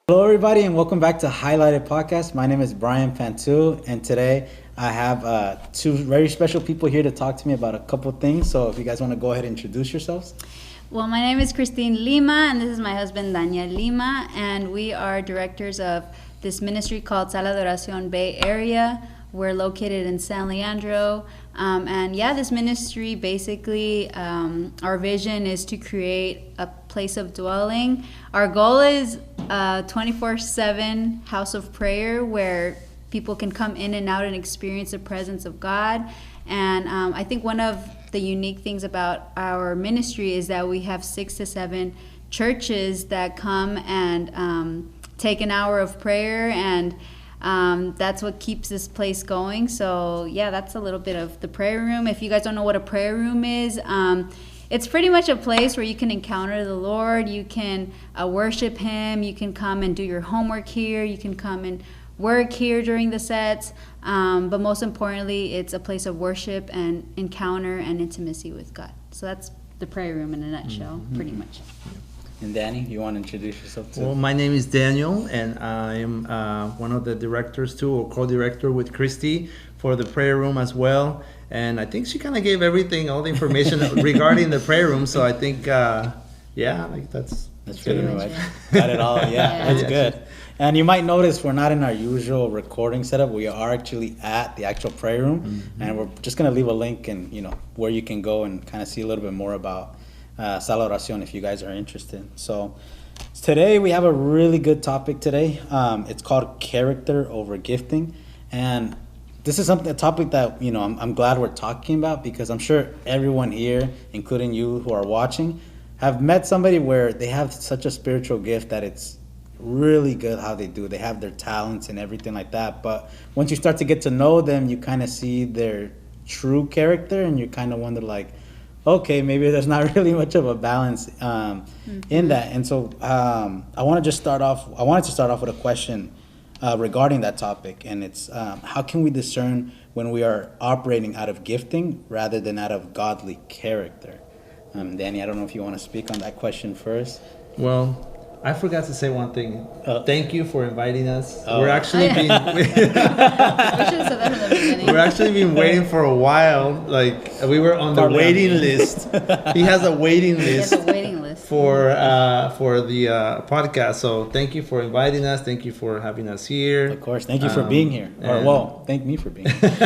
Hello, everybody, and welcome back to Highlighted Podcast. My name is Brian Pantu, and today I have two very special people here to talk to me about a couple things. So, if you guys want to go ahead and introduce yourselves. Well, my name is Christine Lima, and this is my husband, Daniel Lima, and we are directors of this ministry called Sala De Oracion Bay Area. We're located in San Leandro, this ministry basically, our vision is to create a place of dwelling. Our goal is a 24/7 house of prayer where people can come in and out and experience the presence of God. And I think one of the unique things about our ministry is that we have 6 to 7 churches that come and take an hour of prayer, and that's what keeps this place going. So yeah, that's a little bit of the prayer room. If you guys don't know what a prayer room is, it's pretty much a place where you can encounter the Lord, you can worship Him, you can come and do your homework here, you can come and work here during the sets, but most importantly, it's a place of worship and encounter and intimacy with God. So that's the prayer room in a nutshell, pretty much. And Danny, you want to introduce yourself too? Well, my name is Daniel, and I am one of the directors too, or co-director with Christy for the prayer room as well. And I think she kind of gave everything, all the information regarding the prayer room. So I think, that's pretty much got it all. Yeah, that's good. And you might notice we're not in our usual recording setup. We are actually at the actual prayer room, and we're just gonna leave a link and where you can go and kind of see a little bit more about Sala De Oracion if you guys are interested. So today we have a really good topic today. It's called character over gifting, and this is a topic that I'm glad we're talking about, because I'm sure everyone here, including you who are watching, have met somebody where they have such a spiritual gift that it's really good how they do. They have their talents and everything like that, but once you start to get to know them, you kind of see their true character, and you kind of wonder like, okay, maybe there's not really much of a balance in that. And so I wanted to start off with a question regarding that topic, and it's how can we discern when we are operating out of gifting rather than out of godly character? Danny, I don't know if you want to speak on that question first. Well, I forgot to say one thing. Thank you for inviting us. Oh. We're actually We should have said that from the beginning. we're actually been waiting for a while. Like we were on the waiting list. He has a waiting list. He has a waiting list for the podcast. So thank you for inviting us. Thank you for having us here. Of course, thank you for being here. Thank me for being here.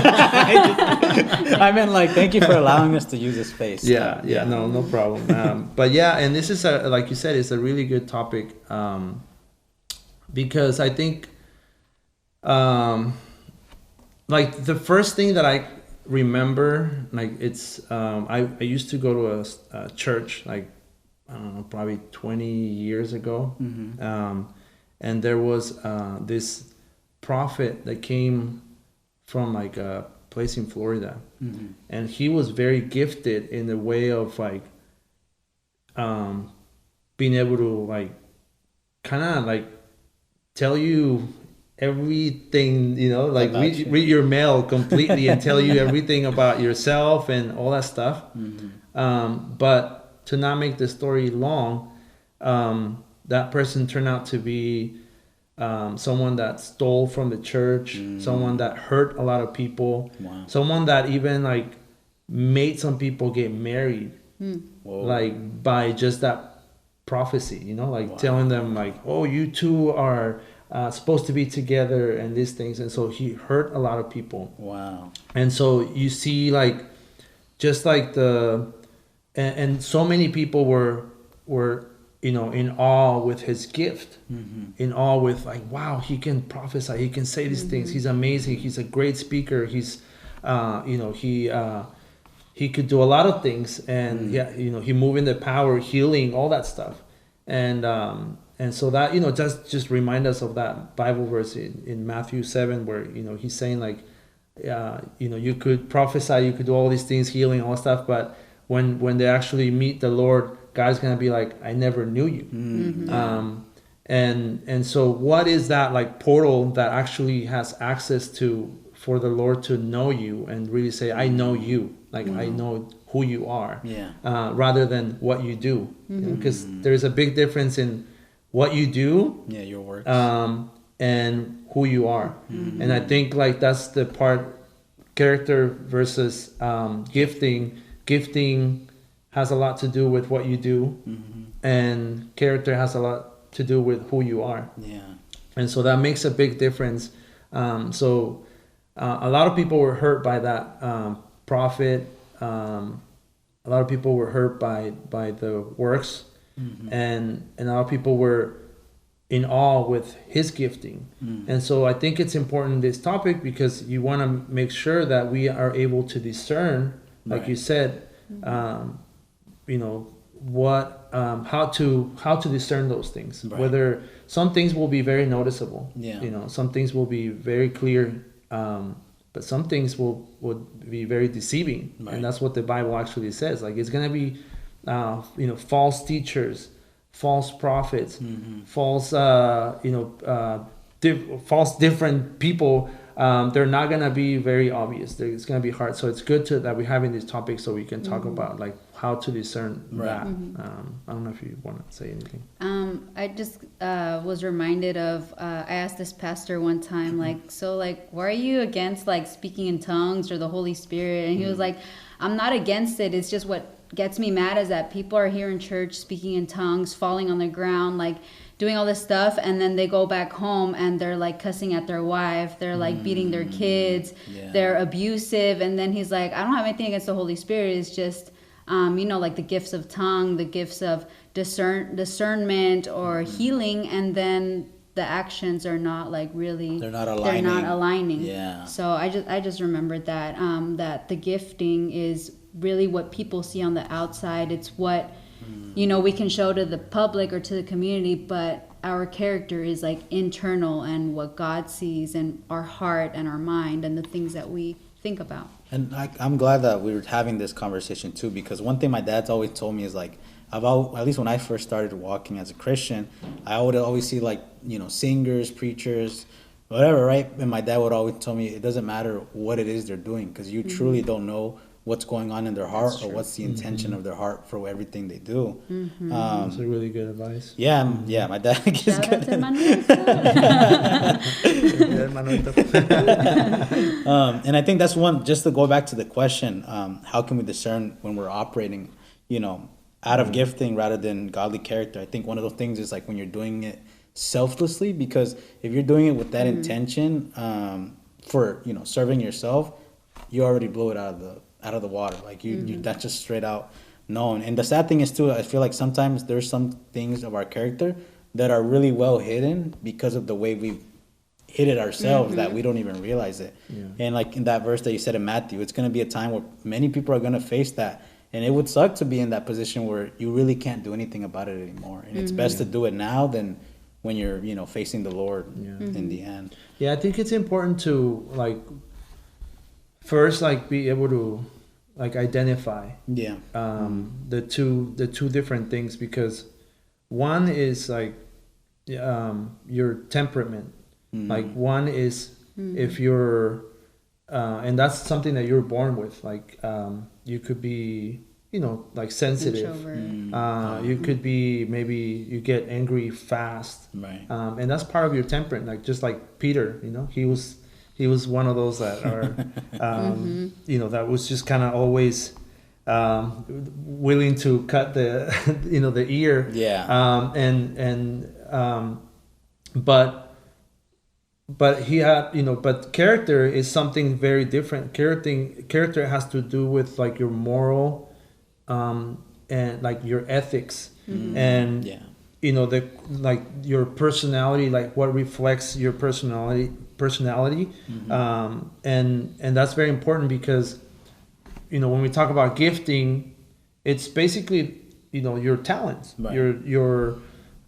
I meant thank you for allowing us to use this space. Yeah, no problem. But yeah, and this is like you said, it's a really good topic because I think the first thing that I remember, it's I used to go to a church I don't know, probably 20 years ago, and there was this prophet that came from a place in Florida, and he was very gifted in the way of being able to kind of tell you everything, read your mail completely and tell you everything about yourself and all that stuff. But to not make the story long, that person turned out to be someone that stole from the church, someone that hurt a lot of people, someone that even made some people get married, by just that prophecy, telling them oh, you two are supposed to be together and these things. And so he hurt a lot of people. Wow. And so you see and so many people were in awe with his gift, in awe with wow, he can prophesy, he can say these things, he's amazing, he's a great speaker, he's he could do a lot of things, and he moved in the power, healing, all that stuff, and so that just remind us of that Bible verse in Matthew 7 where he's saying you could prophesy, you could do all these things, healing, all that stuff, but when they actually meet the Lord, God's gonna be like, I never knew you. And so what is that portal that actually has access to for the Lord to know you and really say, I know you, I know who you are, rather than what you do, because there's a big difference in what you do, your works, and who you are. And I think like that's the part, character versus gifting. Gifting has a lot to do with what you do, and character has a lot to do with who you are. And so that makes a big difference. So a lot of people were hurt by that prophet. A lot of people were hurt by the works, and a lot of people were in awe with his gifting. And so I think it's important, this topic, because you want to make sure that we are able to discern, like you said, you know, what how to discern those things. Whether some things will be very noticeable, you know, some things will be very clear, but some things would be very deceiving, and that's what the Bible actually says. Like, it's gonna be you know, false teachers, false prophets, false false different people. They're not gonna be very obvious. It's gonna be hard. So it's good that we're having this topic so we can talk about like how to discern that. I don't know if you want to say anything. I just was reminded of, I asked this pastor one time, like, so like, why are you against like speaking in tongues or the Holy Spirit? And he was like, I'm not against it. It's just what gets me mad is that people are here in church speaking in tongues, falling on the ground, like doing all this stuff, and then they go back home and they're like cussing at their wife, they're like beating their kids, they're abusive. And then he's like, I don't have anything against the Holy Spirit. It's just you know, like the gifts of tongue, the gifts of discernment or healing, and then the actions are not like really, they're not aligning. So I just remembered that that the gifting is really what people see on the outside. It's what, you know, we can show to the public or to the community, but our character is like internal, and what God sees, and our heart and our mind and the things that we think about. And I'm glad that we were having this conversation too, because one thing my dad's always told me is like, at least when I first started walking as a Christian, I would always see like, you know, singers, preachers, whatever, right? And my dad would always tell me it doesn't matter what it is they're doing, because you truly don't know what's going on in their heart, or what's the intention of their heart for everything they do. That's a really good advice. Yeah, my dad gives good. And I think that's one, just to go back to the question, how can we discern when we're operating, you know, out of gifting rather than godly character? I think one of those things is like when you're doing it selflessly, because if you're doing it with that intention for, you know, serving yourself, you already blew it out of the water. Like you that's just straight out known. And the sad thing is too, I feel like sometimes there's some things of our character that are really well hidden because of the way we've hid it ourselves, that we don't even realize it. And like in that verse that you said in Matthew, it's going to be a time where many people are going to face that, and it would suck to be in that position where you really can't do anything about it anymore. And it's best to do it now than when you're, you know, facing the Lord in the end. I think it's important to like first like be able to like identify the two different things, because one is like your temperament. Like one is if you're and that's something that you're born with, like you could be, you know, like sensitive, you could be, maybe you get angry fast, and that's part of your temperament. Like just like Peter, you know, he was one of those that are you know, that was just kind of always willing to cut the you know, the ear, but he had, you know, but character is something very different. Character has to do with like your moral and like your ethics, and you know, the like your personality, like what reflects your personality, and that's very important, because you know, when we talk about gifting, it's basically, you know, your talents, your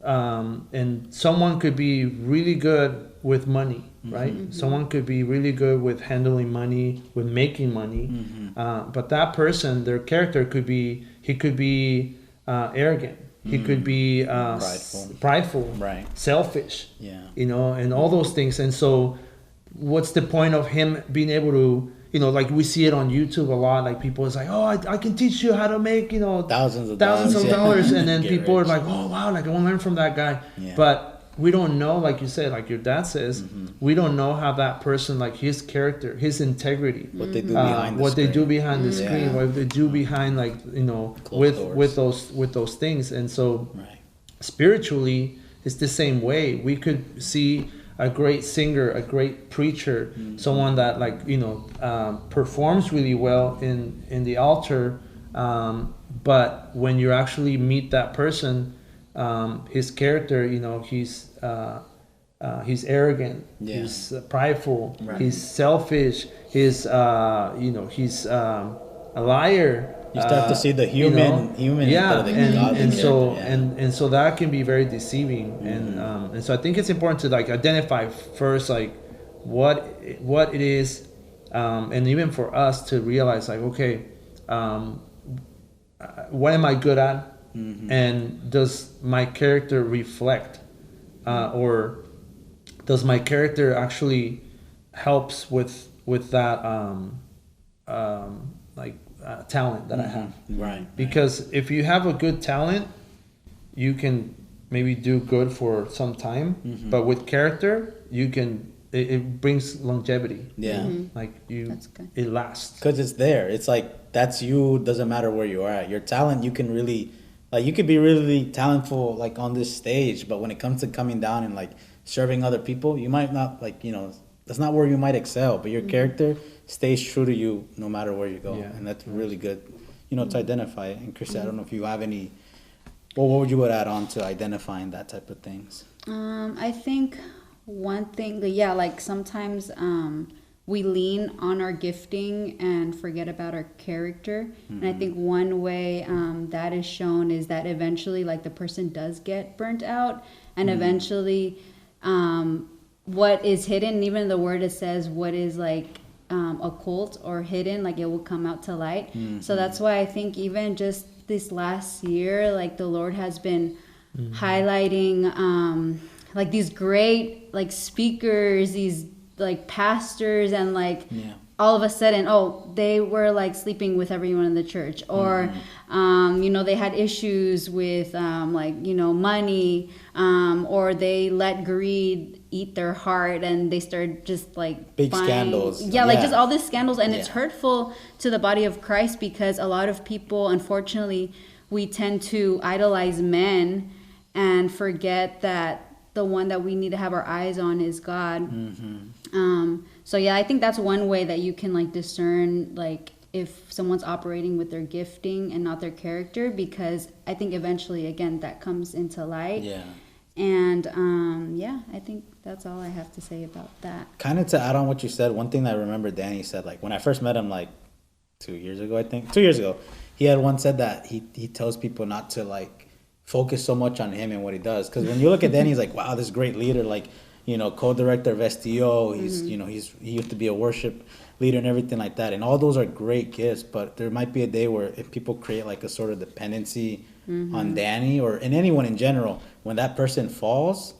and someone could be really good with money, right? Someone could be really good with handling money, with making money, but that person, their character could be, he could be arrogant, he could be prideful, selfish, you know, and all those things. And so what's the point of him being able to, like we see it on YouTube a lot. Like people is like, oh, I can teach you how to make, thousands of dollars. And then Get people rich. are like, oh, wow, like I want to learn from that guy. Yeah. But we don't know, like you said, like your dad says, we don't know how that person, like his character, his integrity, what they do behind the what screen. they do behind the Yeah. screen, what they do behind, like, with those things. And so Right. spiritually, it's the same way. We could see a great singer, a great preacher, someone that, like, performs really well in the altar, but when you actually meet that person, his character, he's arrogant, Yeah. he's prideful, Right. he's selfish, he's he's a liar. You start to see the human yeah, instead of the godly and so character, and so that can be very deceiving, and so I think it's important to, like, identify first, like, what it is, and even for us to realize, like, okay, what am I good at, and does my character reflect, or does my character actually helps with that talent that I have. Right. Because if you have a good talent, you can maybe do good for some time, but with character, it brings longevity. Yeah. Like That's good. it lasts. Because it's there. It's like, that's you. Doesn't matter where you are at. Your talent, you can really, like, you could be really talentful, like, on this stage, but when it comes to coming down and, like, serving other people, you might not, like, that's not where you might excel, but your character stays true to you no matter where you go. Yeah. And that's really good, to identify it. And Chris, I don't know if you have any, what would you add on to identifying that type of things? I think one thing, like sometimes we lean on our gifting and forget about our character. And I think one way that is shown is that eventually, like, the person does get burnt out, and eventually what is hidden, even the word, it says what is, like, occult or hidden, like, it will come out to light. So that's why I think even just this last year, like, the Lord has been highlighting like these great, like, speakers, these, like, pastors, and, like, all of a sudden, they were, like, sleeping with everyone in the church, or they had issues with money, or they let greed eat their heart, and they started just, like, Big scandals. like, just all these scandals, and it's Yeah. hurtful to the body of Christ, because a lot of people, unfortunately, we tend to idolize men and forget that the one that we need to have our eyes on is God. So I think that's one way that you can, like, discern, like, if someone's operating with their gifting and not their character, because I think eventually, again, that comes into light. Yeah. And I think that's all I have to say about that. Kind of to add on what you said, one thing that I remember Danny said, like, when I first met him, like 2 years ago, I think 2 years ago, he had once said that he tells people not to, like, focus so much on him and what he does, because when you look at Danny, he's like, wow, this great leader, like, co-director of STO, he's he used to be a worship leader and everything like that, and all those are great gifts, but there might be a day where if people create, like, a sort of dependency on Danny or in anyone in general, when that person falls,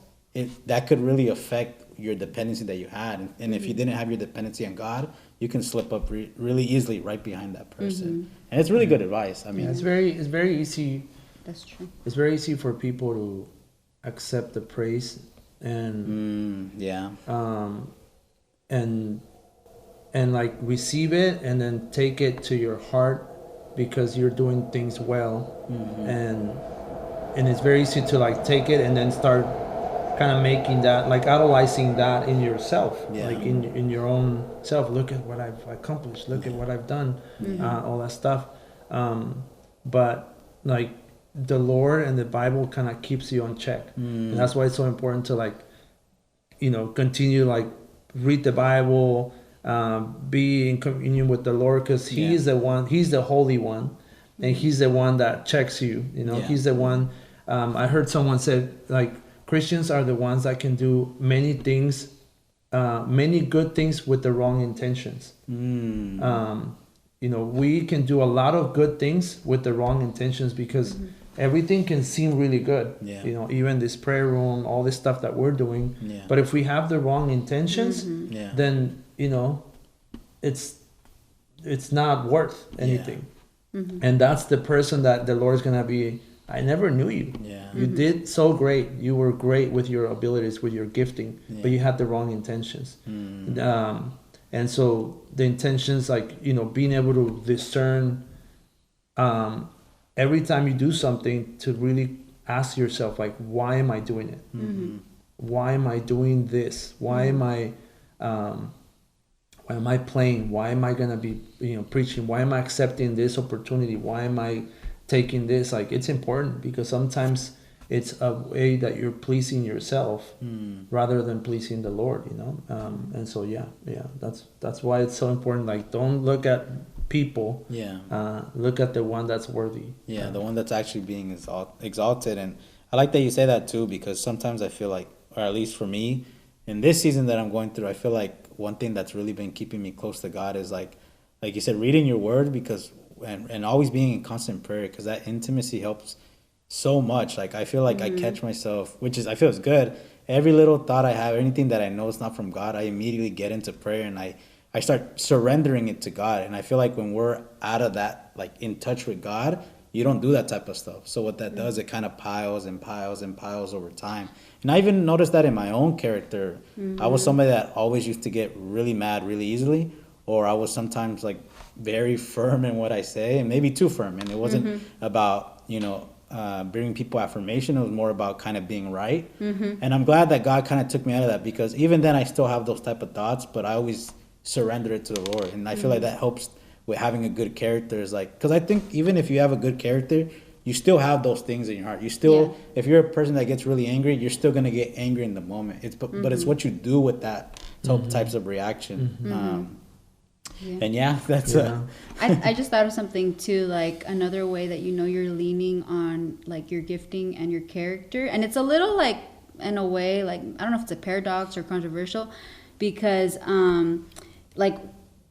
that could really affect your dependency that you had, and if you didn't have your dependency on God, you can slip up really easily right behind that person. And it's really good advice. I mean, It's very easy. That's true. It's very easy for people to accept the praise and and like receive it and then take it to your heart because you're doing things well, and it's very easy to, like, take it and then start kind of making that, like, idolizing that in yourself, like in your own self. Look at what I've accomplished, look at what I've done, all that stuff, but, like, the Lord and the Bible kind of keeps you on check, and that's why it's so important to, like, continue, like, read the Bible, be in communion with the Lord, because He's the one, He's the Holy One, and He's the one that checks you. He's the one. I heard someone said, like, Christians are the ones that can do many things, many good things with the wrong intentions. We can do a lot of good things with the wrong intentions because everything can seem really good. Even this prayer room, all this stuff that we're doing. But if we have the wrong intentions, then it's it's not worth anything. And that's the person that the Lord's gonna be. I never knew you. You did so great. You were great with your abilities, with your gifting, but you had the wrong intentions. And so the intentions, like, you know, being able to discern every time you do something, to really ask yourself, like, why am I doing it? Why am I doing this? Why am I playing? Why am I gonna be, you know, preaching? Why am I accepting this opportunity? Why am I taking this? Like, it's important, because sometimes it's a way that you're pleasing yourself rather than pleasing the Lord, you know. And so that's why it's so important. Like, don't look at people. Look at the one that's worthy. The one that's actually being exalted. And I like that you say that too, because sometimes I feel like, or at least for me, in this season that I'm going through, I feel like one thing that's really been keeping me close to God is like you said, reading your word, because and always being in constant prayer, because that intimacy helps so much. Like, I feel like I catch myself, I feel it's good. Every little thought I have, anything that I know is not from God, I immediately get into prayer and I start surrendering it to God. And I feel like when we're out of that, like in touch with God, you don't do that type of stuff. So what that does, it kind of piles and piles and piles over time. And I even noticed that in my own character. I was somebody that always used to get really mad really easily, or I was sometimes like very firm in what I say, and maybe too firm. And it wasn't about, you know, bringing people affirmation. It was more about kind of being right. And I'm glad that God kind of took me out of that, because even then I still have those type of thoughts, but I always surrender it to the Lord. And I feel like that helps with having a good character. Is like, because I think even if you have a good character, you still have those things in your heart. You still, if you're a person that gets really angry, you're still going to get angry in the moment. But it's what you do with that types of reaction. And that's I just thought of something too, like another way that, you know, you're leaning on like your gifting and your character. And it's a little like, in a way, like, I don't know if it's a paradox or controversial, because like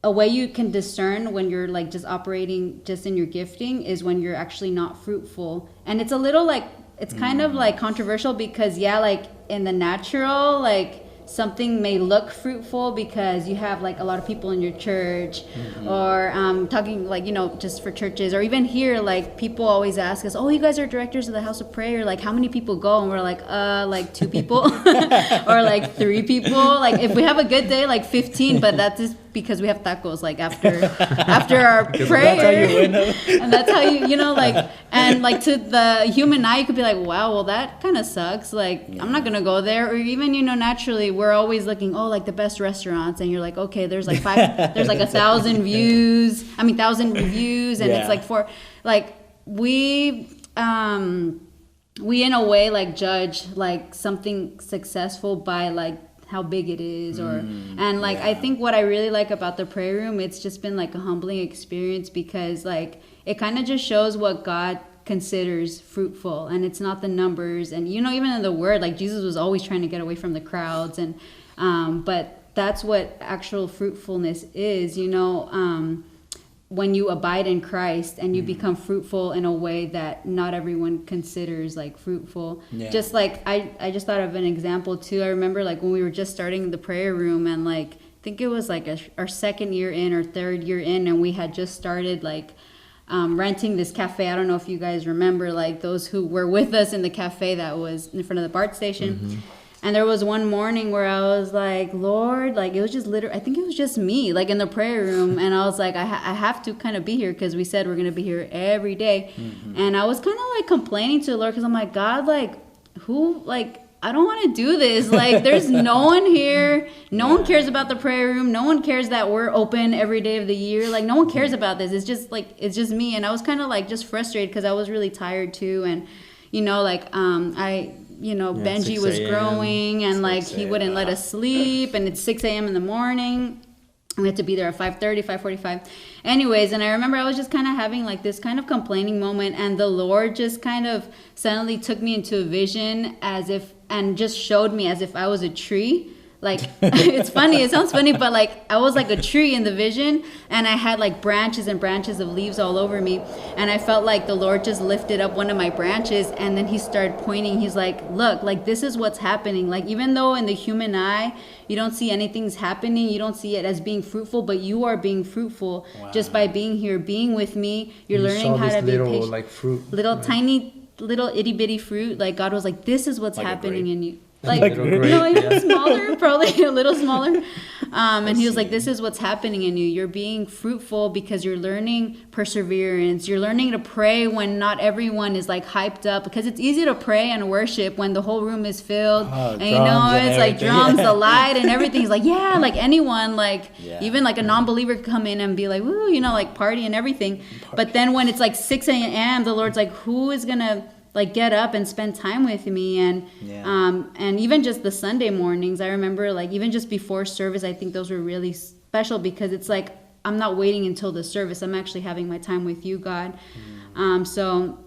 a way you can discern when you're like just operating just in your gifting is when you're actually not fruitful. And it's a little like, it's kind of like controversial, because like in the natural, like something may look fruitful because you have like a lot of people in your church, or talking like, you know, just for churches, or even here, like people always ask us, oh, you guys are directors of the house of prayer, like how many people go? And we're like 2 people or like 3 people. Like if we have a good day, like 15, but that's just because we have tacos like after our prayer. That's how you win them. And that's how you know, like, and like to the human eye, you could be like, wow, well that kind of sucks. Like I'm not gonna go there. Or even, you know, naturally we're always looking, oh, like the best restaurants, and you're like, okay, there's like 1,000 views. 1,000 reviews, and it's like for like we in a way like judge like something successful by like how big it is, or and like I think what I really like about the prayer room, it's just been like a humbling experience, because like it kind of just shows what God considers fruitful, and it's not the numbers. And you know, even in the word, like Jesus was always trying to get away from the crowds, and but that's what actual fruitfulness is, you know, when you abide in Christ and you become fruitful in a way that not everyone considers like fruitful. Just like I just thought of an example too. I remember like when we were just starting the prayer room, and like I think it was like our 2nd year in or 3rd year in, and we had just started like renting this cafe. I don't know if you guys remember, like those who were with us in the cafe that was in front of the BART station. And there was one morning where I was like, Lord, like it was just literally, I think it was just me, like in the prayer room. And I was like, I have to kind of be here, because we said we're going to be here every day. And I was kind of like complaining to the Lord, because I'm like, God, like who, like, I don't want to do this. Like there's no one here. No one cares about the prayer room. No one cares that we're open every day of the year. Like no one cares about this. It's just like, it's just me. And I was kind of like just frustrated, because I was really tired too. And, you know, like Benji was growing, and like he wouldn't let us sleep, and it's 6 a.m. in the morning. We had to be there at 5:30, 5:45. Anyways, and I remember I was just kind of having like this kind of complaining moment, and the Lord just kind of suddenly took me into a vision and just showed me as if I was a tree, like, it's funny, it sounds funny, but like I was like a tree in the vision, and I had like branches and branches of leaves all over me, and I felt like the Lord just lifted up one of my branches, and then he started pointing. He's like, look, like this is what's happening. Like, even though in the human eye you don't see anything's happening, you don't see it as being fruitful, but you are being fruitful just by being here, being with me. You're learning how to be patient. Like fruit, little tiny little itty bitty fruit. Like God was like, this is what's like happening in you. Like, grape, no, even smaller, probably a little smaller. And he was like, this is what's happening in you. You're being fruitful because you're learning perseverance. You're learning to pray when not everyone is like hyped up, because it's easy to pray and worship when the whole room is filled. And you know, it's like drums, the light and everything. It's like, yeah, like anyone, like even like a non-believer could come in and be like, woo, you know, like party and everything. But then when it's like 6 a.m., the Lord's like, who is going to like get up and spend time with me? And even just the Sunday mornings, I remember like even just before service, I think those were really special, because it's like I'm not waiting until the service, I'm actually having my time with you, God. So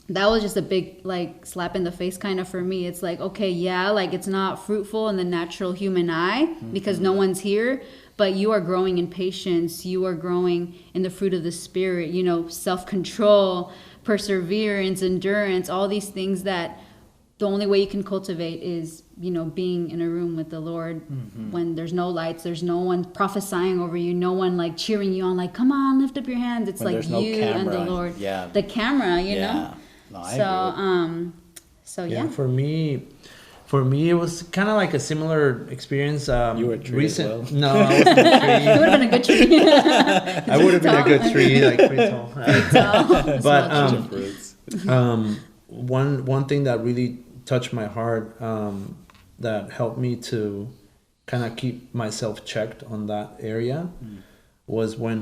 that was just a big like slap in the face kind of for me. It's like, okay, yeah, like it's not fruitful in the natural human eye because no one's here, but you are growing in patience, you are growing in the fruit of the Spirit, you know, self-control, perseverance, endurance, all these things that the only way you can cultivate is, you know, being in a room with the Lord when there's no lights, there's no one prophesying over you, no one like cheering you on, like, come on, lift up your hands. It's when like you and the Lord. Yeah. The camera, you know? No, so yeah. For me, it was kind of like a similar experience. You were a tree as well? No, I wasn't a tree. You would have been a good tree. I would have been a good tree, like pretty tall. But one thing that really touched my heart, that helped me to kind of keep myself checked on that area, was when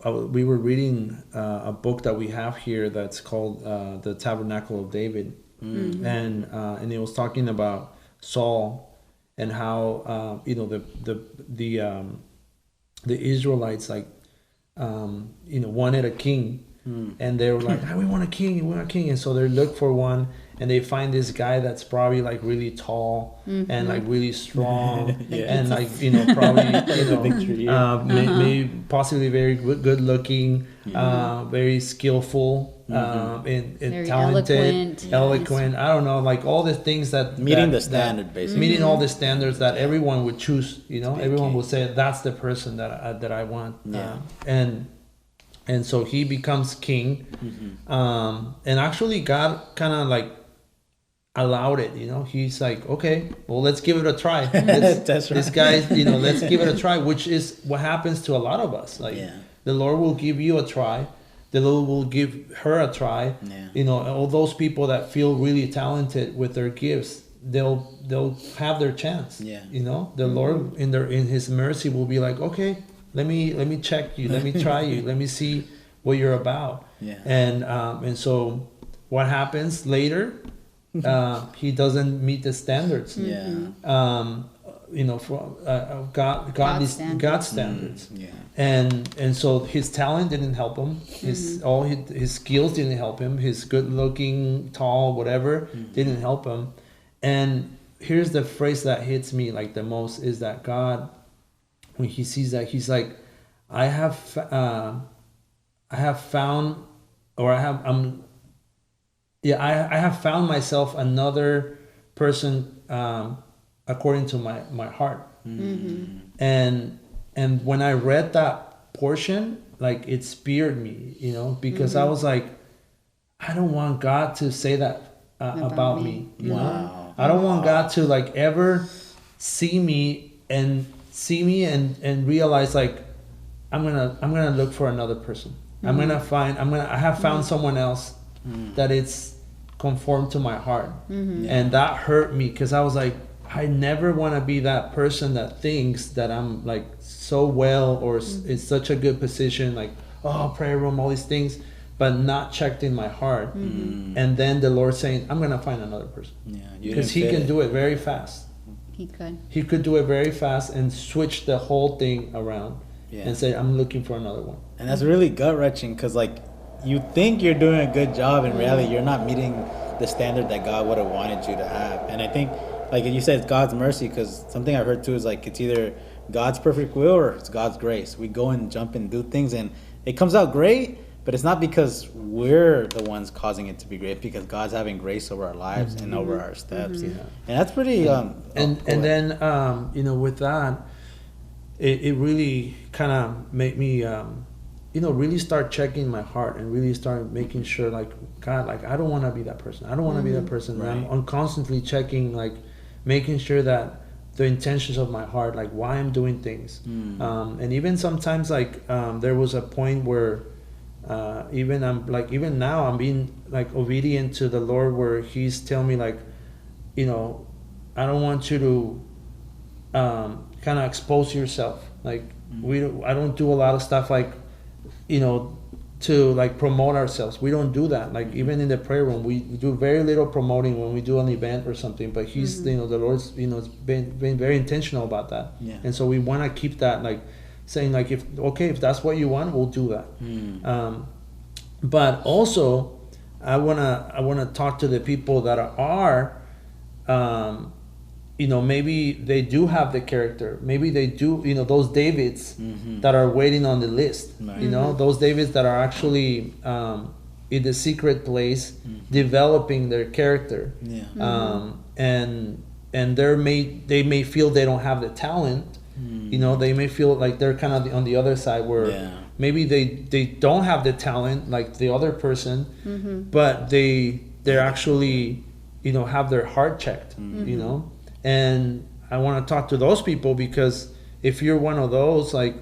we were reading a book that we have here that's called The Tabernacle of David. And it was talking about Saul and how you know the Israelites like you know wanted a king, and they were like, we want a king, and so they look for one, and they find this guy that's probably like really tall and like really strong and like, you know, probably, you know, maybe possibly very good looking, very skillful, and talented, eloquent. I don't know, like all the things that meeting the standard, basically meeting all the standards that everyone would choose. You know, everyone would say that's the person that I want. And so he becomes king, and actually God kind of like allowed it. You know, he's like, okay, well, let's give it a try. That's right. This guy, you know, let's give it a try, which is what happens to a lot of us. Like the Lord will give you a try. The Lord will give her a try. You know, all those people that feel really talented with their gifts, they'll have their chance. You know, the Lord in His mercy will be like, okay, let me check you, let me try you, let me see what you're about. And so what happens later? He doesn't meet the standards. You know, for God's standards. And so his talent didn't help him. His skills didn't help him. His good looking, tall, whatever didn't help him. And here's the phrase that hits me like the most is that God, when he sees that, he's like, I have found myself another person according to my heart. And when I read that portion, like it speared me, you know, because I was like, I don't want God to say that about me. You know? I don't want God to like ever see me and realize like I'm gonna look for another person. I have found someone else that it's conformed to my heart. And that hurt me because I was like, I never want to be that person that thinks that I'm like so well or in such a good position, like, oh, prayer room, all these things, but not checked in my heart. And then the Lord saying, I'm going to find another person. Because he can do it very fast. He could do it very fast and switch the whole thing around and say, I'm looking for another one. And that's really gut-wrenching because like you think you're doing a good job. In reality, you're not meeting the standard that God would have wanted you to have. And I think like you said, it's God's mercy, because something I've heard too is like it's either God's perfect will or it's God's grace. We go and jump and do things and it comes out great, but it's not because we're the ones causing it to be great, because God's having grace over our lives and over our steps. And that's pretty and then with that, it really kind of made me really start checking my heart and really start making sure, like, God, like, I don't want to be that person. I don't want to be that person. Right. I'm constantly checking, like, making sure that the intentions of my heart, like why I'm doing things. And even sometimes, like, there was a point where even now I'm being like obedient to the Lord, where He's telling me, like, I don't want you to kind of expose yourself. Like, I don't do a lot of stuff, like, to like promote ourselves. We don't do that. Like, even in the prayer room, we do very little promoting when we do an event or something. But He's, the Lord's, been very intentional about that. Yeah. And so we want to keep that, like, saying, like, if that's what you want, we'll do that. But also, I wanna talk to the people that are maybe they do have the character. Maybe they do, those Davids that are waiting on the list. Right. Those Davids that are actually in the secret place, developing their character. Yeah. And they may feel they don't have the talent. They may feel like they're kind of on the other side, where maybe they don't have the talent like the other person, but they're actually have their heart checked. And I want to talk to those people, because if you're one of those, like,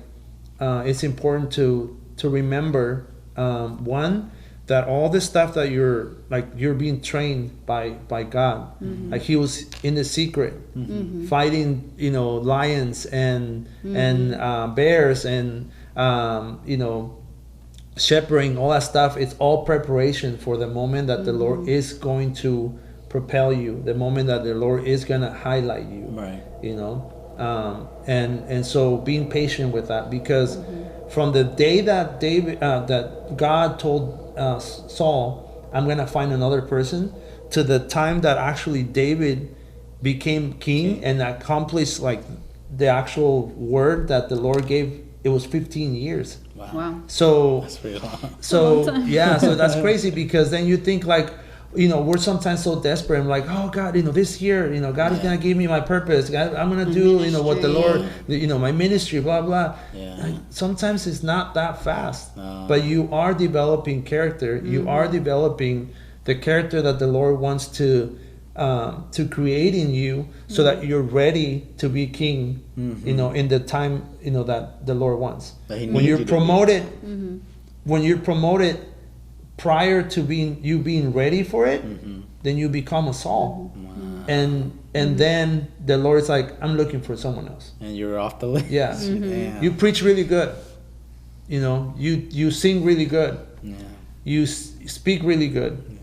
it's important to remember, one, that all this stuff that you're being trained by God. Like, He was in the secret, fighting lions and bears and shepherding, all that stuff. It's all preparation for the moment that the Lord is going to propel you, the moment that the Lord is gonna highlight you. Right. And so being patient with that, because from the day that that God told Saul, I'm gonna find another person, to the time that actually David became king and accomplished, like, the actual word that the Lord gave, it was 15 years. Wow. So that's pretty long. So yeah, so that's crazy, because then you think, like, we're sometimes so desperate. I'm like, oh God, this year, God is gonna give me my purpose. I'm gonna do, what the Lord, my ministry, blah blah. Yeah. Like, sometimes it's not that fast, but you are developing character. You are developing the character that the Lord wants to create in you, so that you're ready to be king. In the time that the Lord wants. When you're promoted, prior to being ready for it, then you become a Saul. Wow. And then the Lord's like, I'm looking for someone else. And you're off the list. Yeah. You preach really good. You sing really good. Yeah. You speak really good. Yeah.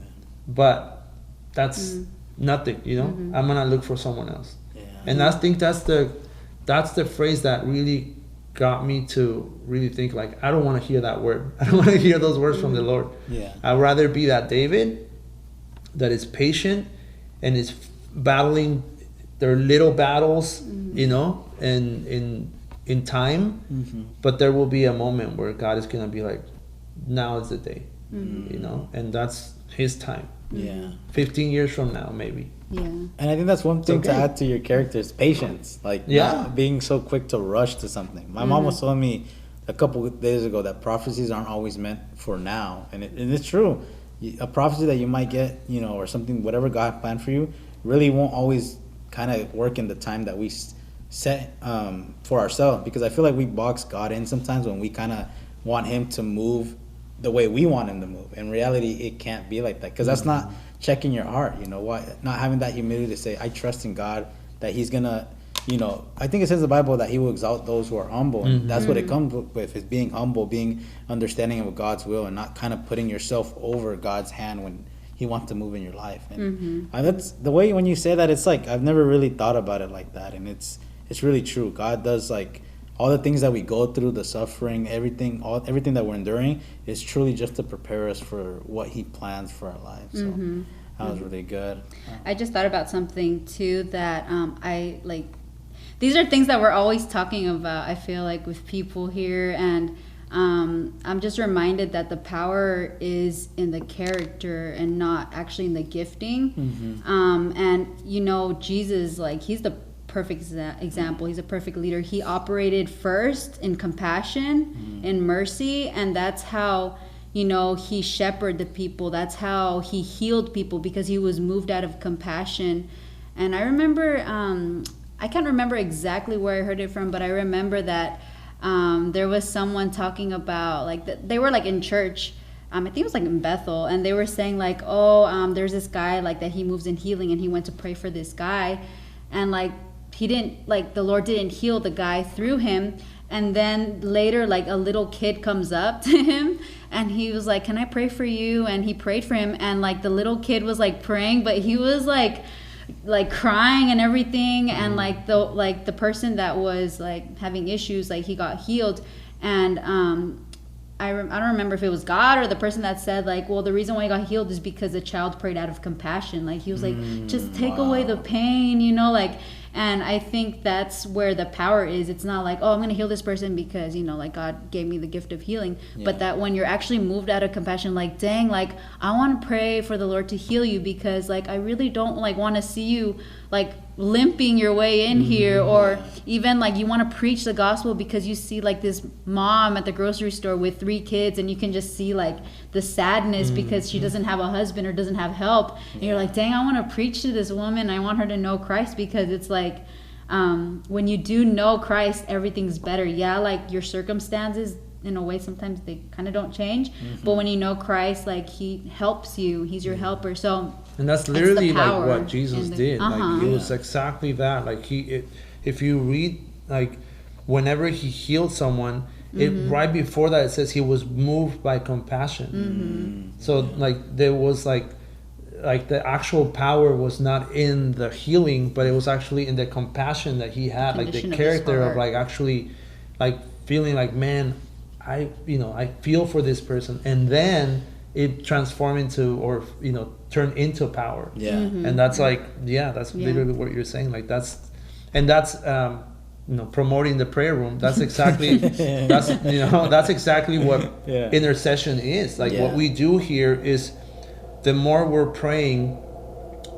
But that's nothing, I'm gonna look for someone else. Yeah. And I think that's the phrase that really got me to really think, like, I don't want to hear that word. I don't want to hear those words from the Lord. Yeah. I'd rather be that David that is patient and is battling their little battles, and in time. But there will be a moment where God is going to be like, now is the day, and that's His time. Yeah. 15 years from now, maybe. Yeah. And I think that's one thing to add to your character is patience. Like, not being so quick to rush to something. My mom was telling me a couple of days ago that prophecies aren't always meant for now. And it's true. A prophecy that you might get, or something, whatever God planned for you, really won't always kind of work in the time that we set for ourselves. Because I feel like we box God in sometimes when we kind of want Him to move the way we want Him to move. In reality, it can't be like that, because that's not checking your heart. Not having that humility to say, I trust in God that He's gonna, I think it says in the Bible that He will exalt those who are humble, and that's what it comes with, is being humble, being understanding of God's will, and not kind of putting yourself over God's hand when He wants to move in your life. And that's the way, when you say that, it's like, I've never really thought about it like that, and it's really true. God does, like, all the things that we go through, the suffering, everything that we're enduring is truly just to prepare us for what He plans for our lives. So That was really good. I just thought about something too that I like. These are things that we're always talking about, I feel like, with people here. And I'm just reminded that the power is in the character and not actually in the gifting. And, you know, Jesus, like, he's the perfect example. He's a perfect leader. He operated first in compassion, in mercy, and that's how, you know, he shepherded the people. That's how he healed people, because he was moved out of compassion. And I remember, I can't remember exactly where I heard it from, but I remember that there was someone talking about, like, they were like in church. I think it was like in Bethel, and they were saying like, there's this guy like that he moves in healing, and he went to pray for this guy, and like he didn't, like, the Lord didn't heal the guy through him. And then later, like, a little kid comes up to him and he was like, can I pray for you? And he prayed for him, and like the little kid was like praying, but he was like crying and everything. And like the person that was like having issues, like, he got healed. And I don't remember if it was God or the person that said like, well, the reason why he got healed is because the child prayed out of compassion. Like, he was like, just take away the pain, you know, like. And I think that's where the power is. It's not like, I'm going to heal this person because, you know, like, God gave me the gift of healing. Yeah. But that when you're actually moved out of compassion, like, dang, like, I want to pray for the Lord to heal you, because, like, I really don't, like, want to see you, like, limping your way in here. Or even, like, you want to preach the gospel because you see, like, this mom at the grocery store with 3 kids, and you can just see, like, the sadness because she doesn't have a husband or doesn't have help. And you're like, dang, I want to preach to this woman. I want her to know Christ, because it's like, when you do know Christ, everything's better. Yeah, like, your circumstances, in a way, sometimes they kind of don't change. But when you know Christ, like, he helps you. He's your helper. So, and that's literally like what Jesus did. Like, it was exactly that. Like, if you read, like, whenever he healed someone, it right before that it says he was moved by compassion. So like, there was like the actual power was not in the healing, but it was actually in the compassion that he had, like the character of like actually like feeling like, man, I feel for this person. And then it transformed into, or turned into power. And that's like, that's literally what you're saying. Like, that's promoting the prayer room. That's exactly that's exactly what intercession is. Like, what we do here is, the more we're praying,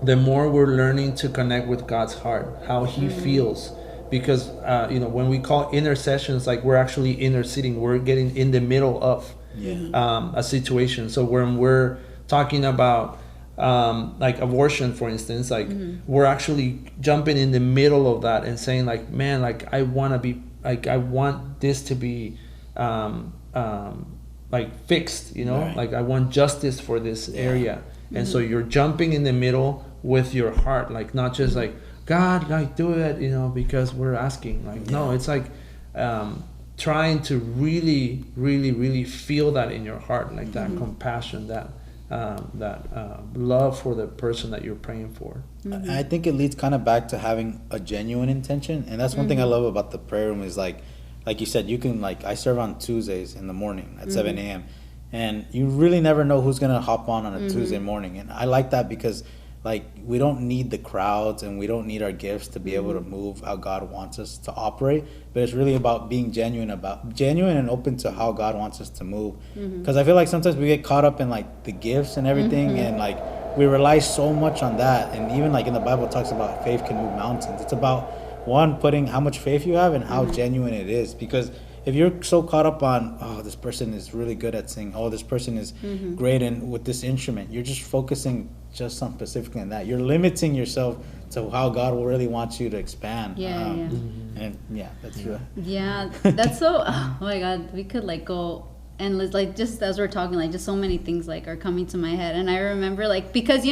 the more we're learning to connect with God's heart, how he feels. Because when we call intercessions, like, we're actually interceding, we're getting in the middle of a situation. So when we're talking about like abortion, for instance, like, we're actually jumping in the middle of that and saying like, man, like, I want this to be like fixed, like, I want justice for this area. And so you're jumping in the middle with your heart, like, not just like, God, like, do it, because we're asking. Like, no, it's like trying to really, really, really feel that in your heart, like that compassion, that love for the person that you're praying for. I think it leads kind of back to having a genuine intention. And that's one thing I love about the prayer room is like you said, you can, like, I serve on Tuesdays in the morning at 7 a.m. And you really never know who's going to hop on a Tuesday morning. And I like that because, like, we don't need the crowds and we don't need our gifts to be able to move how God wants us to operate. But it's really about being genuine and open to how God wants us to move. Because I feel like sometimes we get caught up in, like, the gifts and everything. And, like, we rely so much on that. And even, like, in the Bible, it talks about faith can move mountains. It's about, one, putting how much faith you have and how genuine it is. Because if you're so caught up on, this person is really good at singing, this person is great with this instrument, you're just focusing just on specifically on that. You're limiting yourself to how God will really want you to expand. And that's true. Yeah, that's so, oh my God, we could like go and like, just as we're talking, like, just so many things like are coming to my head. And I remember, like, because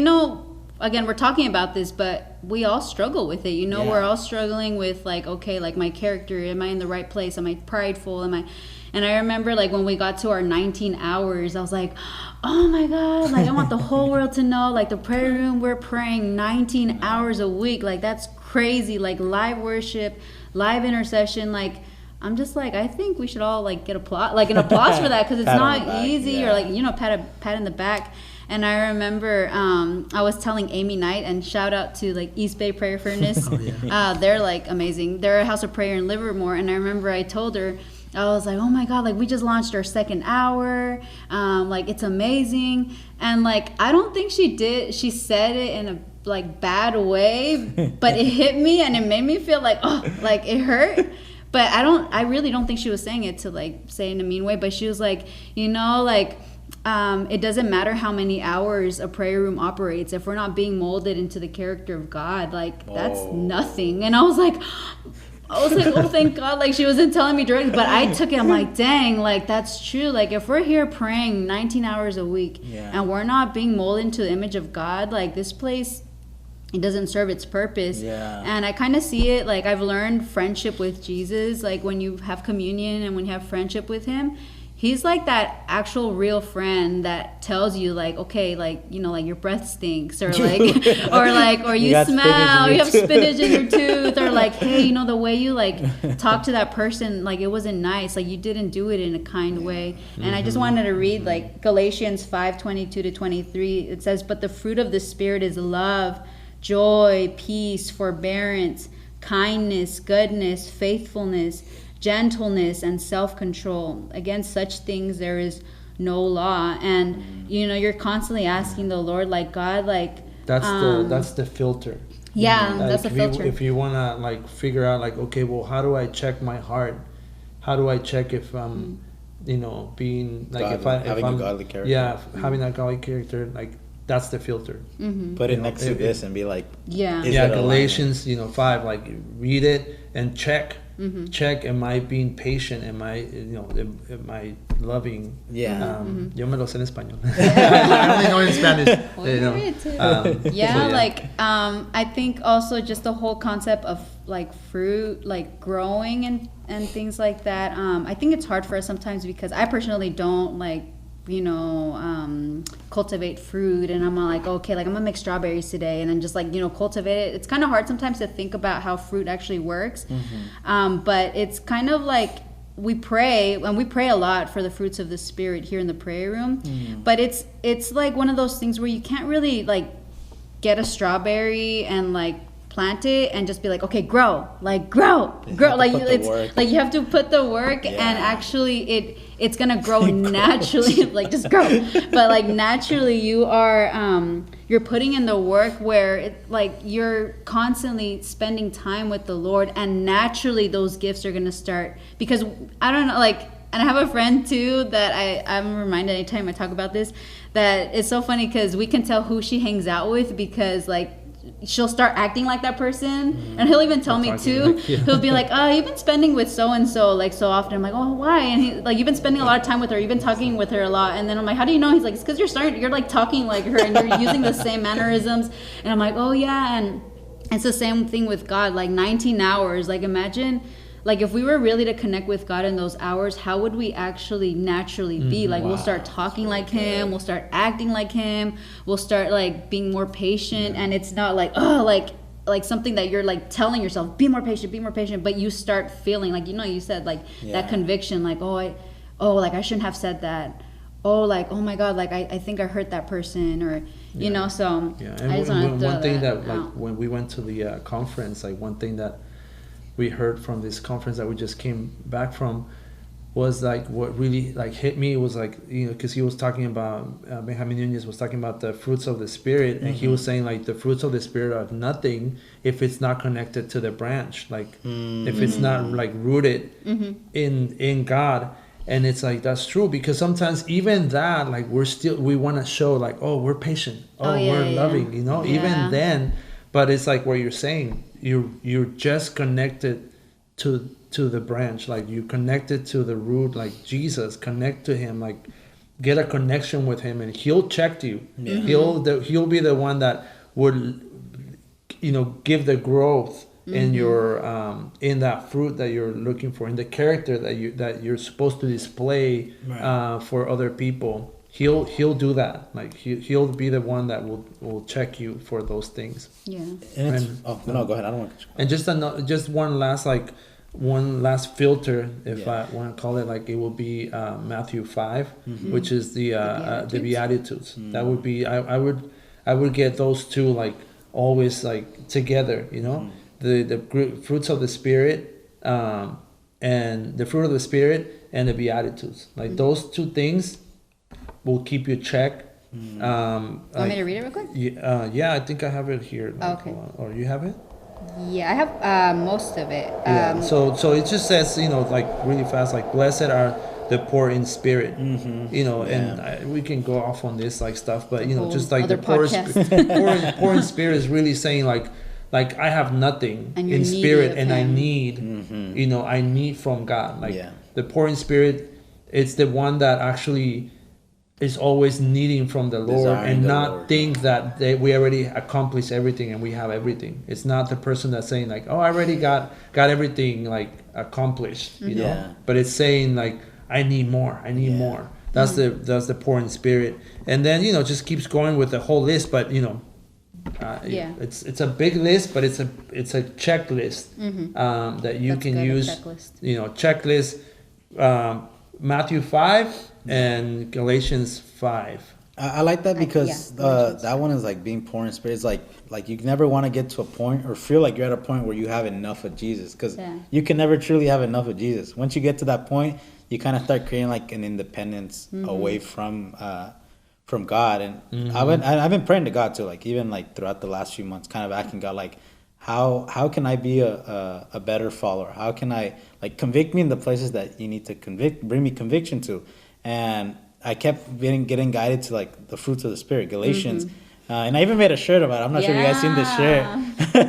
again, we're talking about this, but we all struggle with it. We're all struggling with, like, okay, like, my character, am I in the right place? Am I prideful? And I remember, like, when we got to our 19 hours, I was like, oh my God, like, I want the whole world to know, like, the prayer room, we're praying 19 hours a week. Like, that's crazy. Like, live worship, live intercession. Like, I'm just like, I think we should all, like, get an applause for that, because it's not easy, or, like, pat in the back. And I remember I was telling Amy Knight, and shout out to like East Bay Prayer Furnace. They're like amazing. They're a house of prayer in Livermore. And I remember I told her, I was like, oh my God, like we just launched our second hour. Like it's amazing. And like, I don't think she said it in a like bad way, but it hit me and it made me feel like, oh, like it hurt. But I really don't think she was saying it to like say in a mean way, but she was like, you know, like, it doesn't matter how many hours a prayer room operates. If we're not being molded into the character of God, like that's nothing. And I was like, oh, thank God. Like she wasn't telling me directly, but I took it. I'm like, dang, like that's true. Like if we're here praying 19 hours a week and we're not being molded into the image of God, like this place, it doesn't serve its purpose. And I kind of see it, like I've learned friendship with Jesus, like when you have communion and when you have friendship with him, he's like that actual real friend that tells you like, okay, like, you know, like your breath stinks, or like or you smell, you have spinach in your tooth, or like, hey, you know, the way you like talk to that person, like it wasn't nice, like you didn't do it in a kind way. And I just wanted to read like Galatians 5:22-23. It says, but the fruit of the Spirit is love, joy, peace, forbearance, kindness, goodness, faithfulness, gentleness, and self-control. Against such things there is no law. And you know, you're constantly asking the Lord, like, God, like that's the filter. Yeah, like that's the filter. If you want to like figure out like, okay, well, how do I check my heart? How do I check if I'm you know, being like, godly, having a godly character. Having that godly character, like that's the filter. Put it next to this and be like, Galatians, you know, 5, like read it and check. Check, am I being patient? Am I, you know, am I loving? Yo me lo sé en español. I only know in Spanish. Like I think also just the whole concept of like fruit, like growing and things like that. I think it's hard for us sometimes because I personally don't like, you know, cultivate fruit, and I'm like, okay, like I'm gonna make strawberries today, and then just like, you know, cultivate it. It's kind of hard sometimes to think about how fruit actually works. But it's kind of like we pray, and we pray a lot for the fruits of the Spirit here in the prayer room. But it's like one of those things where you can't really like get a strawberry and like plant it and just be like, okay, grow, like it's like you have to put the work, and actually it's gonna grow naturally. Like just grow, but like naturally you are you're putting in the work where it, like you're constantly spending time with the Lord, and naturally those gifts are gonna start. Because I don't know, like, and I have a friend too that I'm reminded anytime I talk about this, that it's so funny because we can tell who she hangs out with, because like she'll start acting like that person, and he'll even tell me too. He'll be like, "Oh, you've been spending with so and so like so often." I'm like, "Oh, why?" And he like, "You've been spending a lot of time with her. You've been talking with her a lot." And then I'm like, "How do you know?" He's like, "It's because you're like talking like her, and you're using the same mannerisms." And I'm like, "Oh yeah." And it's the same thing with God. Like 19 hours. Like imagine. Like if we were really to connect with God in those hours, how would we actually naturally be? Like we'll start talking like him, we'll start acting like him, we'll start like being more patient, and it's not like, oh, like something that you're like telling yourself, be more patient, but you start feeling like, you know, you said like that conviction, like, like I shouldn't have said that. Oh, like, oh my God, like I think I hurt that person, or you know, so I just want to throw one thing that like when we went to the conference, like one thing that we heard from this conference that we just came back from was like what really like hit me was like, you know, because he was talking about Benjamin Nunez was talking about the fruits of the Spirit, and he was saying like the fruits of the Spirit are nothing if it's not connected to the branch, like if it's not like rooted in God. And it's like, that's true, because sometimes even that, like we want to show like, oh, we're patient, we're loving, you know, even then. But it's like what you're saying, you're just connected to the branch, like you connected to the root, like Jesus, connect to him, like get a connection with him, and he'll check you. He'll be the one that would, you know, give the growth in your in that fruit that you're looking for, in the character that you're supposed to display for other people. He'll do that. Like he'll be the one that will check you for those things. Yeah. No, go ahead. I don't want to. And just one last like one last filter, if I want to call it, like it will be Matthew 5, which is the Beatitudes. That would be I would get those two like always like together, you know, the fruits of the Spirit, and the fruit of the Spirit and the Beatitudes. Like those two things will keep you check. Want me to read it real quick? Yeah, I think I have it here. Like, Okay. Or you have it? Yeah, I have most of it. Yeah. So it just says, you know, like really fast, like blessed are the poor in spirit, you know, and we can go off on this like stuff, but you know, just like the poor in spirit is really saying like I have nothing in spirit and I need, you know, I need from God. Like the poor in spirit, it's the one that actually is always needing from the Lord and not think that we already accomplished everything and we have everything. It's not the person that's saying like, oh, I already got everything like accomplished, you know, but it's saying like, I need more. I need more. That's the poor in spirit. And then, you know, just keeps going with the whole list, but you know, it's a big list, but it's a checklist that you can use. You know, checklist. Matthew 5 and Galatians 5. I like that because that one is like being poor in spirit. It's like you never want to get to a point or feel like you're at a point where you have enough of Jesus, because you can never truly have enough of Jesus. Once you get to that point, you kind of start creating like an independence away from God. And I've been praying to God too, like even like throughout the last few months, kind of asking God like, how can I be a better follower? How can I like convict me in the places that you need to bring me conviction to? And I kept getting guided to like the fruits of the Spirit, Galatians. And I even made a shirt about it. I'm not sure if you guys seen this shirt.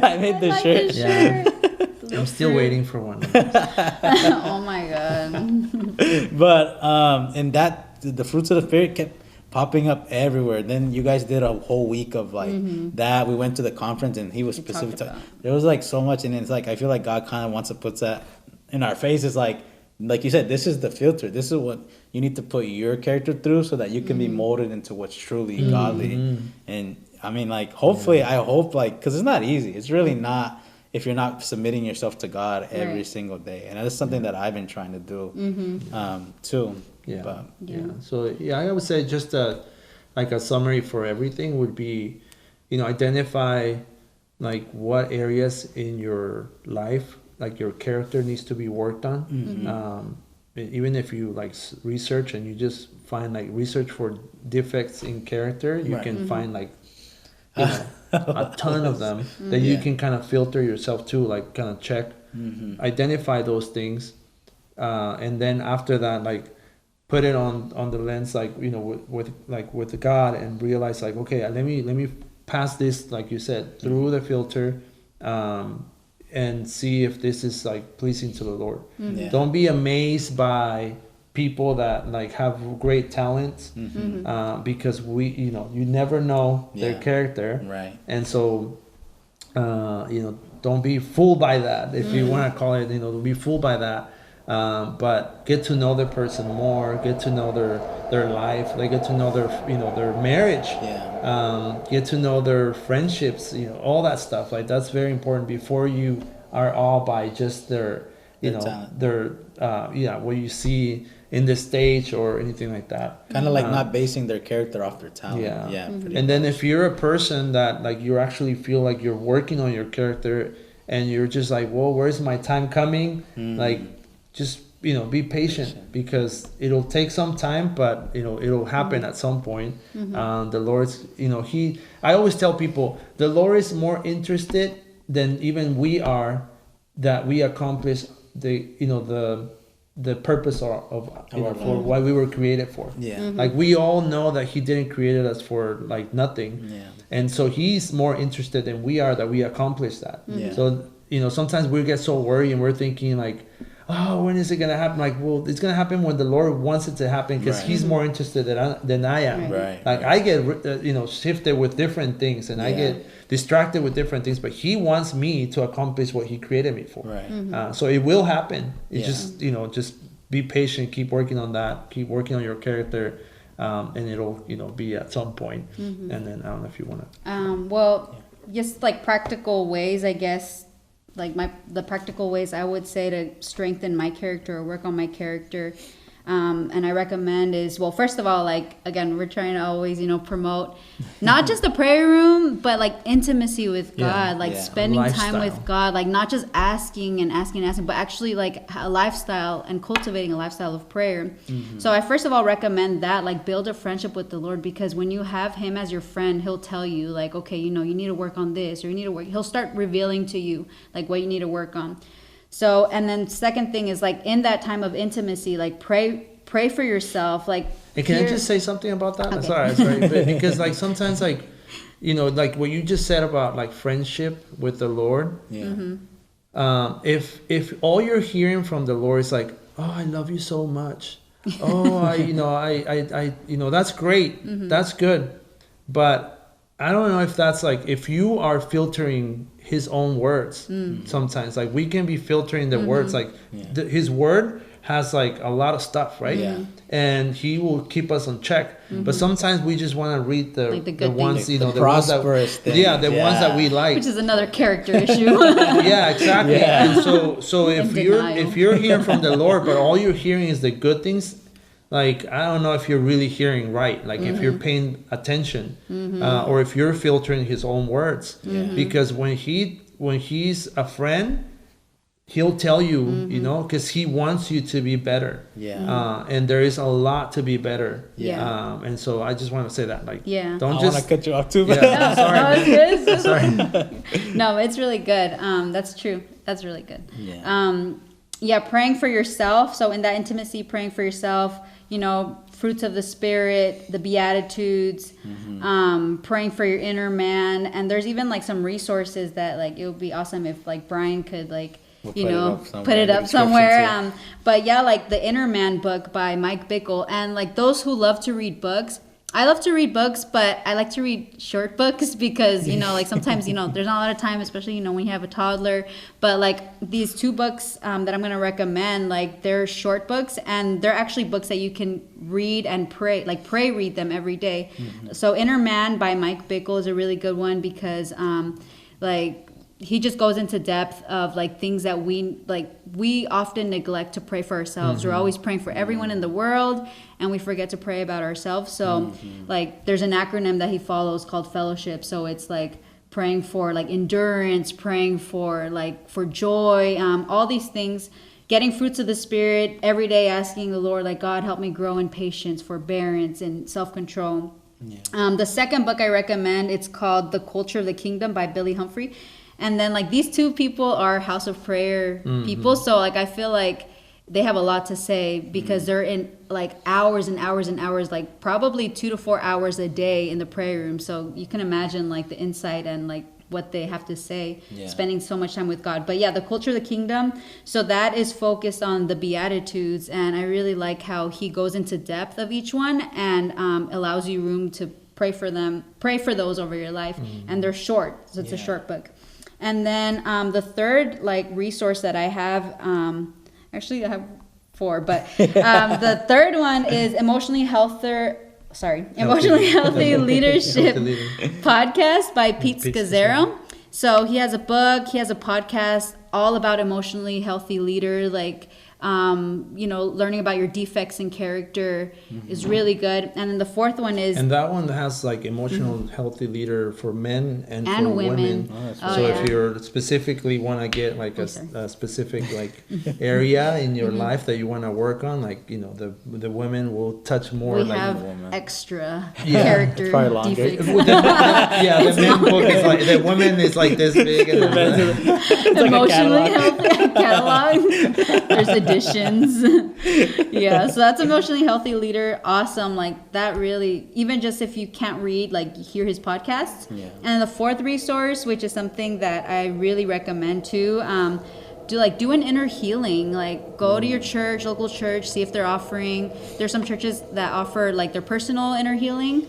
I made this shirt. Yeah. I'm still waiting for one. Oh my God. But in that, the fruits of the Spirit kept popping up everywhere. Then you guys did a whole week of like that. We went to the conference and he was specific to, there was like so much, and it's like I feel like God kind of wants to put that in our faces, like you said, this is the filter. This is what you need to put your character through so that you can be molded into what's truly godly. And I mean, like, hopefully, I hope, like, because it's not easy. It's really not if you're not submitting yourself to God every single day. And that's something that I've been trying to do too. So I would say just like a summary for everything would be, you know, identify like what areas in your life like your character needs to be worked on. Even if you like research and you just find like research for defects in character, you can find like you know, a ton of them that you can kind of filter yourself to, like kind of check, identify those things, and then after that, like put it on the lens, like, you know, with God, and realize like, okay, let me pass this, like you said, through the filter, and see if this is like pleasing to the Lord. Don't be amazed by people that like have great talents, because you never know their character, right? And so don't be fooled by that, if you want to call it, don't be fooled by that. But get to know the person more, get to know their life, like get to know their marriage, get to know their friendships, all that stuff. Like that's very important before you are awed by just their what you see in the stage or anything like that. Kind of like not basing their character off their talent. And then if you're a person that like you actually feel like you're working on your character and you're just like, well, where's my time coming? Like just be patient, because it'll take some time, but it'll happen at some point. The Lord's I always tell people the Lord is more interested than even we are that we accomplish the purpose of for what we were created for. Like we all know that He didn't create us for like nothing, and so He's more interested than we are that we accomplish that. So sometimes we get so worried and we're thinking like, oh, when is it gonna happen? Like, well, it's gonna happen when the Lord wants it to happen, because He's more interested than I am. Like I get shifted with different things, and I get distracted with different things, but He wants me to accomplish what He created me for. So it will happen. It's just be patient, keep working on that, keep working on your character, and it'll be at some point. And then I don't know if you want to. Well, just like practical ways, I guess. the practical ways I would say to strengthen my character or work on my character. And I recommend is, well, first of all, like, again, we're trying to always, promote not just the prayer room, but like intimacy with God, spending time with God, like not just asking, but actually like a lifestyle and cultivating a lifestyle of prayer. Mm-hmm. So I first of all recommend that, like, build a friendship with the Lord, because when you have him as your friend, he'll tell you like, okay, you need to work on this, or you need to work, he'll start revealing to you like what you need to work on. So, and then second thing is like in that time of intimacy, like pray for yourself. Like, and can I just say something about that? Okay. Sorry, because like sometimes like, like what you just said about like friendship with the Lord. Yeah. Mm-hmm. If all you're hearing from the Lord is like, oh, I love you so much. Oh, I that's great. Mm-hmm. That's good. But I don't know if that's like, if you are filtering his own words, sometimes like we can be filtering the words, like his word has like a lot of stuff, right? Yeah. And he will keep us on check. Mm-hmm. But sometimes we just want to read the ones, the prosperous ones that, the ones that we like, which is another character issue. Yeah, exactly. Yeah. And so if you're hearing from the Lord, but all you're hearing is the good things, like, I don't know if you're really hearing right, like if you're paying attention, or if you're filtering his own words, because when he's a friend, he'll tell you, because he wants you to be better. Yeah. And there is a lot to be better. Yeah. And so I just want to say that, like, don't just want to cut you off too. Yeah, sorry. No, it's good. Sorry. No, it's really good. That's true. That's really good. Yeah. Praying for yourself. So in that intimacy, praying for yourself, fruits of the Spirit, the Beatitudes, praying for your inner man. And there's even like some resources that like, it would be awesome if like Brian could like, put it up somewhere. But yeah, like the Inner Man book by Mike Bickle. And like those who love to read books, I love to read books, but I like to read short books because, like sometimes, there's not a lot of time, especially, when you have a toddler. But like these two books that I'm going to recommend, like they're short books, and they're actually books that you can read and read them every day. Mm-hmm. So Inner Man by Mike Bickle is a really good one because he just goes into depth of like things that we often neglect to pray for ourselves. Mm-hmm. We're always praying for everyone in the world, and we forget to pray about ourselves. So like there's an acronym that he follows called fellowship. So it's like praying for like endurance, praying for joy, all these things, getting fruits of the Spirit every day, asking the Lord, like, God, help me grow in patience, forbearance, and self-control. Yeah. The second book I recommend, it's called The Culture of the Kingdom by Billy Humphrey. And then like these two people are House of Prayer people. So like I feel like they have a lot to say because they're in like hours and hours and hours, like probably 2 to 4 hours a day in the prayer room. So you can imagine like the insight and like what they have to say, spending so much time with God. But yeah, The Culture of the Kingdom. So that is focused on the Beatitudes. And I really like how he goes into depth of each one and allows you room to pray for them, pray for those over your life. And they're short. So it's a short book. And then the third like resource that I have, actually I have 4, but the third one is Emotionally Healthy Leadership Podcast by Pete Scazzaro. So he has a book, he has a podcast all about emotionally healthy leader, like learning about your defects in character is really good. And then the fourth one is... And that one has like emotional healthy leader for men and for women. So if you're specifically want to get like a specific like area in your life that you want to work on, like, the women will touch more. We have extra character defects. The men book is like, the women is like this big. And it's emotionally healthy catalog. There's editions. Yeah, so that's Emotionally Healthy Leader. Awesome. Like that really, even just if you can't read, like hear his podcasts. Yeah. And the fourth resource, which is something that I really recommend too, do an inner healing. Like go to your church, local church, see if they're offering. There's some churches that offer like their personal inner healing.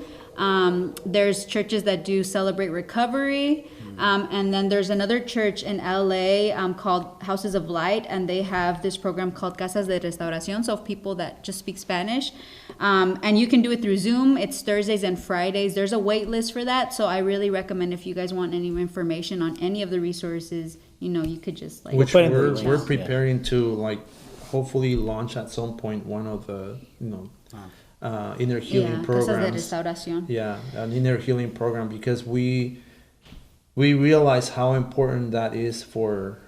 There's churches that do Celebrate Recovery. And then there's another church in LA called Houses of Light, and they have this program called Casas de Restauración, so people that just speak Spanish. And you can do it through Zoom. It's Thursdays and Fridays. There's a wait list for that, so I really recommend if you guys want any information on any of the resources, you could just like... Which we're preparing to like hopefully launch at some point one of the, inner healing programs. Casas de Restauración. Yeah, an inner healing program, because we realize how important that is for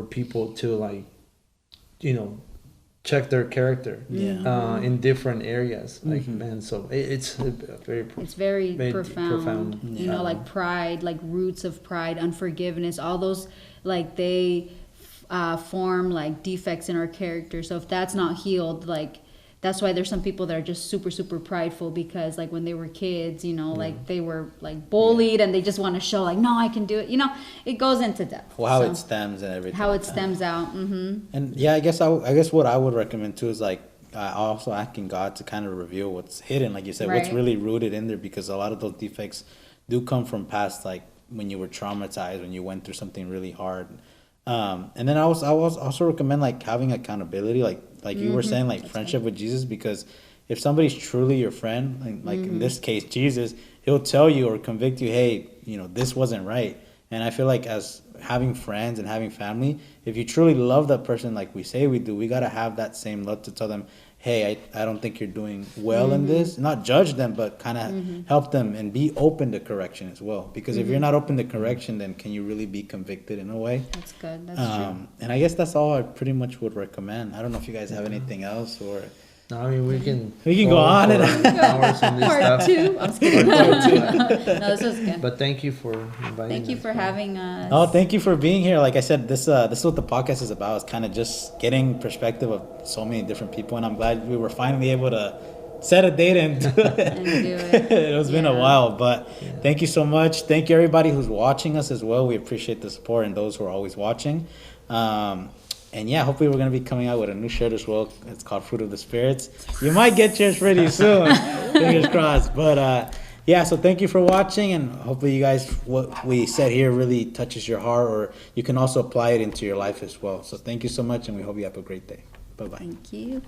people to like, check their character in different areas. Like, man, so it's very profound. Like pride, like roots of pride, unforgiveness, all those, like they form like defects in our character. So if that's not healed, like that's why there's some people that are just super, super prideful, because like when they were kids, like they were like bullied and they just want to show like, no, I can do it. It goes into depth. Well, how it stems and everything. How it stems out. And yeah, I guess what I would recommend too is like also asking God to kind of reveal what's hidden, like you said, what's really rooted in there, because a lot of those defects do come from past, like when you were traumatized, when you went through something really hard. And then I also recommend like having accountability, like you were saying, like friendship with Jesus, because if somebody's truly your friend, like in this case Jesus, he'll tell you or convict you, hey, this wasn't right. And I feel like as having friends and having family, if you truly love that person like we say we do, we got to have that same love to tell them, hey, I don't think you're doing well in this. Not judge them, but kind of help them and be open to correction as well. Because if you're not open to correction, then can you really be convicted in a way? That's good. That's true. And I guess that's all I pretty much would recommend. I don't know if you guys have anything else or... No, I mean, we can go on and hours on this Part stuff. 2. I'm just kidding. No, this was good. But thank you for inviting Thank you us. for having us. Oh, thank you for being here. Like I said, this is what the podcast is about. It's kind of just getting perspective of so many different people, and I'm glad we were finally able to set a date and do it. And do it. It's been a while, but thank you so much. Thank you everybody who's watching us as well. We appreciate the support and those who are always watching. And yeah, hopefully we're going to be coming out with a new shirt as well. It's called Fruit of the Spirits. You might get yours pretty soon. Fingers crossed. But yeah, so thank you for watching. And hopefully you guys, what we said here really touches your heart, or you can also apply it into your life as well. So thank you so much, and we hope you have a great day. Bye-bye. Thank you.